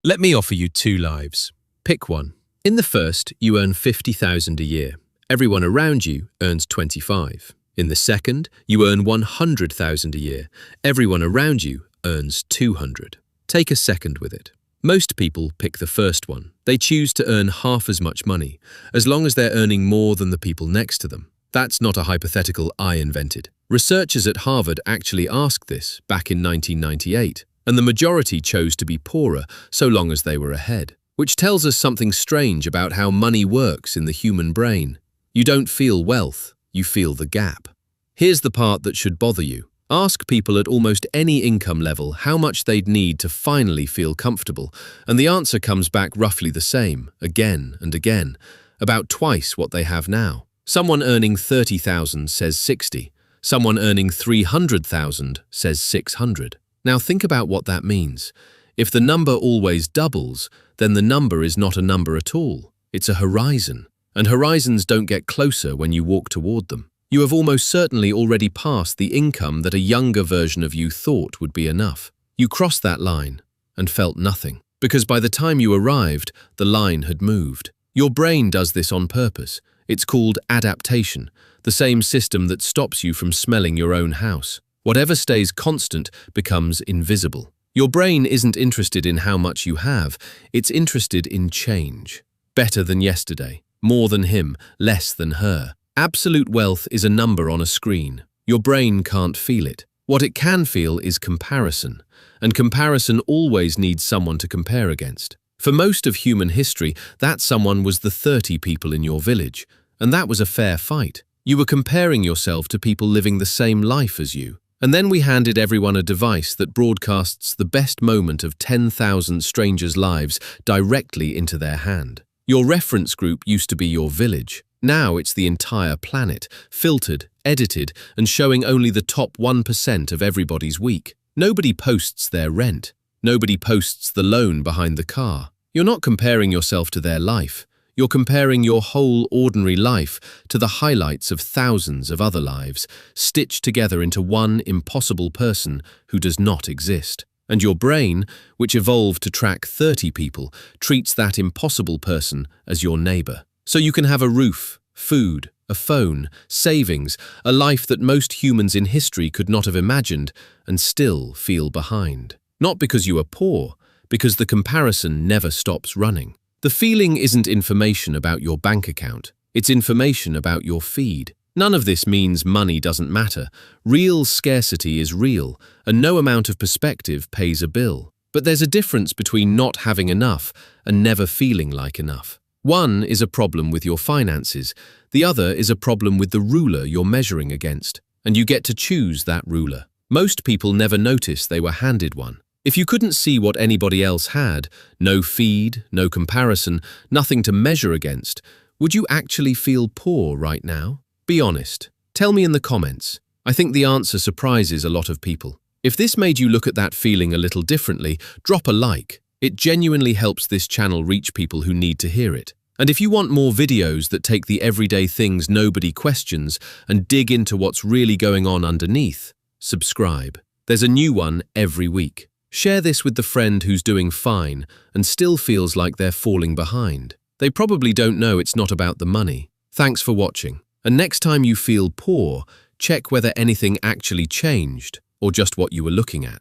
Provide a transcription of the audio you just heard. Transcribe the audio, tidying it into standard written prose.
Let me offer you two lives. Pick one. In the first, you earn 50,000 a year. Everyone around you earns 25. In the second, you earn 100,000 a year. Everyone around you earns 200. Take a second with it. Most people pick the first one. They choose to earn half as much money, as long as they're earning more than the people next to them. That's not a hypothetical I invented. Researchers at Harvard actually asked this back in 1998. And the majority chose to be poorer so long as they were ahead, which tells us something strange about how money works in the human brain. You don't feel wealth, you feel the gap. Here's the part that should bother you. Ask people at almost any income level how much they'd need to finally feel comfortable, and the answer comes back roughly the same, again and again, about twice what they have now. Someone earning 30,000 says 60. Someone earning 300,000 says 600. Now think about what that means. If the number always doubles, then the number is not a number at all. It's a horizon. And horizons don't get closer when you walk toward them. You have almost certainly already passed the income that a younger version of you thought would be enough. You crossed that line and felt nothing, because by the time you arrived, the line had moved. Your brain does this on purpose. It's called adaptation, the same system that stops you from smelling your own house. Whatever stays constant becomes invisible. Your brain isn't interested in how much you have, it's interested in change. Better than yesterday, more than him, less than her. Absolute wealth is a number on a screen. Your brain can't feel it. What it can feel is comparison, and comparison always needs someone to compare against. For most of human history, that someone was the 30 people in your village, and that was a fair fight. You were comparing yourself to people living the same life as you. And then we handed everyone a device that broadcasts the best moment of 10,000 strangers' lives directly into their hand. Your reference group used to be your village. Now it's the entire planet, filtered, edited, and showing only the top 1% of everybody's week. Nobody posts their rent. Nobody posts the loan behind the car. You're not comparing yourself to their life. You're comparing your whole ordinary life to the highlights of thousands of other lives, stitched together into one impossible person who does not exist. And your brain, which evolved to track 30 people, treats that impossible person as your neighbor. So you can have a roof, food, a phone, savings, a life that most humans in history could not have imagined, and still feel behind. Not because you are poor, because the comparison never stops running. The feeling isn't information about your bank account. It's information about your feed. None of this means money doesn't matter. Real scarcity is real, and no amount of perspective pays a bill. But there's a difference between not having enough and never feeling like enough. One is a problem with your finances. The other is a problem with the ruler you're measuring against, and you get to choose that ruler. Most people never notice they were handed one. If you couldn't see what anybody else had, no feed, no comparison, nothing to measure against, would you actually feel poor right now? Be honest. Tell me in the comments. I think the answer surprises a lot of people. If this made you look at that feeling a little differently, drop a like. It genuinely helps this channel reach people who need to hear it. And if you want more videos that take the everyday things nobody questions and dig into what's really going on underneath, subscribe. There's a new one every week. Share this with the friend who's doing fine and still feels like they're falling behind. They probably don't know it's not about the money. Thanks for watching. And next time you feel poor, check whether anything actually changed or just what you were looking at.